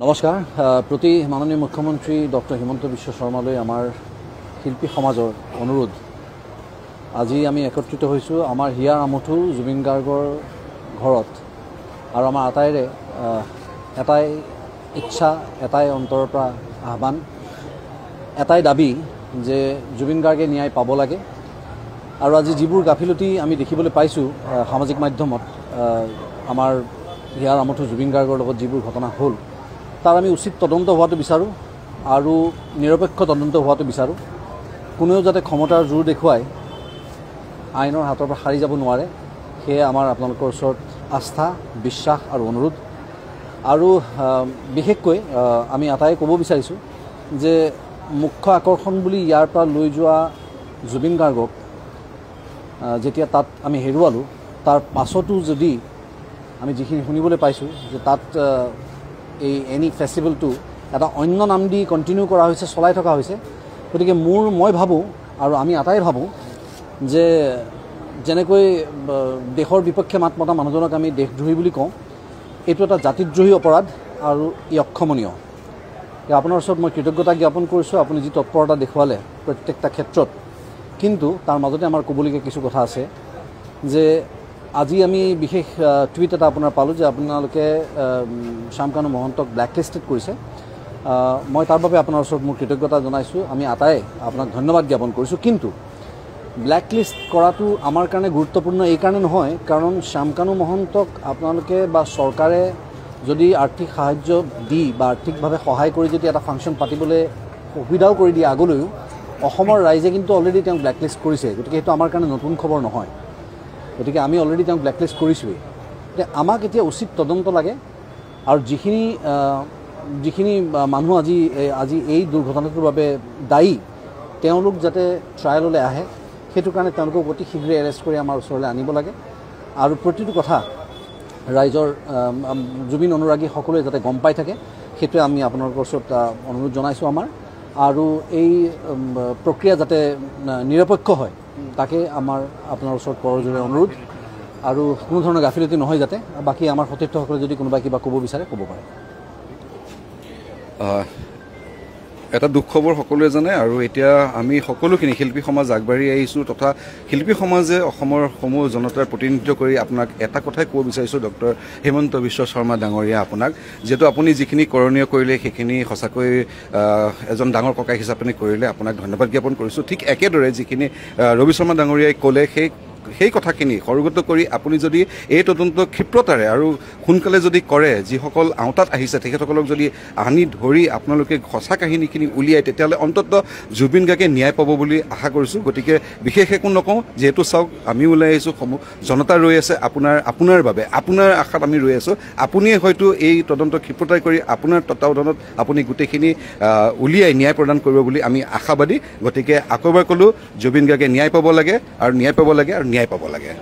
নমস্কাৰ প্ৰতি মাননীয় মুখ্যমন্ত্ৰী ডক্টৰ হিমন্ত বিশ্ব শৰ্মালৈ আমাৰ শিল্পী সমাজৰ অনুৰোধ আজি আমি একত্ৰিত হৈছোঁ আমাৰ হিয়াৰ আমঠু জুবিন গাৰ্গৰ ঘৰত আৰু আমাৰ আটাইৰে এটাই ইচ্ছা এটাই অন্তৰৰ পৰা আহ্বান এটাই দাবী যে জুবিন গাৰ্গে ন্যায় পাব লাগে আৰু আজি যিবোৰ গাফিলতি আমি দেখিবলৈ পাইছোঁ সামাজিক মাধ্যমত আমাৰ হিয়াৰ আমঠু জুবিন গাৰ্গৰ লগত যিবোৰ ঘটনা হ'ল তাৰ আমি উচিত তদন্ত হোৱাটো বিচাৰোঁ আৰু নিৰপেক্ষ তদন্ত হোৱাটো বিচাৰোঁ কোনেও যাতে ক্ষমতাৰ জোৰ দেখুৱাই আইনৰ হাতৰ পৰা সাৰি যাব নোৱাৰে সেয়ে আমাৰ আপোনালোকৰ ওচৰত আস্থা বিশ্বাস আৰু অনুৰোধ আৰু বিশেষকৈ আমি এটাই ক'ব বিচাৰিছোঁ যে মুখ্য আকৰ্ষণ বুলি ইয়াৰ পৰা লৈ যোৱা জুবিন গাৰ্গক যেতিয়া তাত আমি হেৰুৱালোঁ তাৰ পাছতো যদি আমি যিখিনি শুনিবলৈ পাইছোঁ যে তাত এই এনি ফেষ্টিভেলটো এটা অন্য নাম দি কণ্টিনিউ কৰা হৈছে চলাই থকা হৈছে গতিকে মই ভাবোঁ আৰু আমি আটাই ভাবোঁ যে যেনেকৈ দেশৰ বিপক্ষে মাত মতা মানুহজনক আমি দেশদ্ৰোহী বুলি কওঁ এইটো এটা জাতিদ্ৰোহী অপৰাধ আৰু ই অক্ষমনীয় আপোনাৰ ওচৰত মই কৃতজ্ঞতা জ্ঞাপন কৰিছোঁ আপুনি যি তৎপৰতা দেখুৱালে প্ৰত্যেকটা ক্ষেত্ৰত কিন্তু তাৰ মাজতে আমাৰ ক'বলগীয়া কিছু কথা আছে যে আজি আমি বিশেষ টুইট এটা আপোনাৰ পালোঁ যে আপোনালোকে শ্যামকানু মহন্তক ব্লেকলিষ্টেড কৰিছে মই তাৰ বাবে আপোনাৰ ওচৰত মোৰ কৃতজ্ঞতা জনাইছোঁ আমি আটাই আপোনাক ধন্যবাদ জ্ঞাপন কৰিছোঁ কিন্তু ব্লেকলিষ্ট কৰাটো আমাৰ কাৰণে গুৰুত্বপূৰ্ণ এই কাৰণে নহয় কাৰণ শ্যামকানু মহন্তক আপোনালোকে বা চৰকাৰে যদি আৰ্থিক সাহায্য দি বা আৰ্থিকভাৱে সহায় কৰি যদি এটা ফাংচন পাতিবলৈ সুবিধাও কৰি দিয়ে আগলৈও অসমৰ ৰাইজে কিন্তু অলৰেডি তেওঁক ব্লেকলিষ্ট কৰিছে গতিকে সেইটো আমাৰ কাৰণে নতুন খবৰ নহয় গতিকে আমি অলৰেডি তেওঁক ব্লেকলিষ্ট কৰিছোঁৱেই গতিকে আমাক এতিয়া উচিত তদন্ত লাগে আৰু যিখিনি মানুহ আজি এই দুৰ্ঘটনাটোৰ বাবে দায়ী তেওঁলোক যাতে ট্ৰায়েললৈ আহে সেইটো কাৰণে তেওঁলোকক অতি শীঘ্ৰে এৰেষ্ট কৰি আমাৰ ওচৰলৈ আনিব লাগে আৰু প্ৰতিটো কথা ৰাইজৰ জুবিন অনুৰাগী সকলোৱে যাতে গম পাই থাকে সেইটোৱে আমি আপোনালোকৰ ওচৰত অনুৰোধ জনাইছোঁ আমাৰ আৰু এই প্ৰক্ৰিয়া যাতে নিৰপেক্ষ হয় তাকে আমাৰ আপোনাৰ ওচৰত কৰজোৰে অনুৰোধ আৰু কোনো ধৰণৰ গাফিলতি নহয় যাতে বাকী আমাৰ সতীৰ্থসকলে যদি কোনোবাই কিবা ক'ব বিচাৰে ক'ব পাৰে এটা দুখ খবৰ সকলোৱে জানে আৰু এতিয়া আমি সকলোখিনি শিল্পী সমাজ আগবাঢ়ি আহিছোঁ তথা শিল্পী সমাজে অসমৰ সমূহ জনতাৰ প্ৰতিনিধিত্ব কৰি আপোনাক এটা কথাই ক'ব বিচাৰিছোঁ ডক্টৰ হিমন্ত বিশ্ব শৰ্মা ডাঙৰীয়া আপোনাক যিহেতু আপুনি যিখিনি কৰণীয় কৰিলে সেইখিনি সঁচাকৈ এজন ডাঙৰ ককাই হিচাপে কৰিলে আপোনাক ধন্যবাদ জ্ঞাপন কৰিছোঁ ঠিক একেদৰে যিখিনি ৰবি শৰ্মা ডাঙৰীয়াই ক'লে সেই কথাখিনি সৰুগত কৰি আপুনি যদি এই তদন্ত ক্ষিপ্ৰতাৰে আৰু সোনকালে যদি কৰে যিসকল আওতাত আহিছে তেখেতসকলক যদি আনি ধৰি আপোনালোকে সঁচা কাহিনীখিনি উলিয়াই তেতিয়াহ'লে অন্ততঃ জুবিন গাৰ্গে ন্যায় পাব বুলি আশা কৰিছোঁ গতিকে বিশেষ একো নকওঁ যিহেতু চাওক আমি ওলাই আহিছোঁ জনতা ৰৈ আছে আপোনাৰ বাবে আপোনাৰ আশাত আমি ৰৈ আছোঁ আপুনিয়ে হয়তো এই তদন্ত ক্ষিপ্ৰতাই কৰি আপোনাৰ তত্বাৱধানত আপুনি গোটেইখিনি উলিয়াই ন্যায় প্ৰদান কৰিব বুলি আমি আশাবাদী গতিকে আকৌ এবাৰ ক'লোঁ জুবিন গাৰ্গে ন্যায় পাব লাগে আৰু ন্যায় পাব লাগে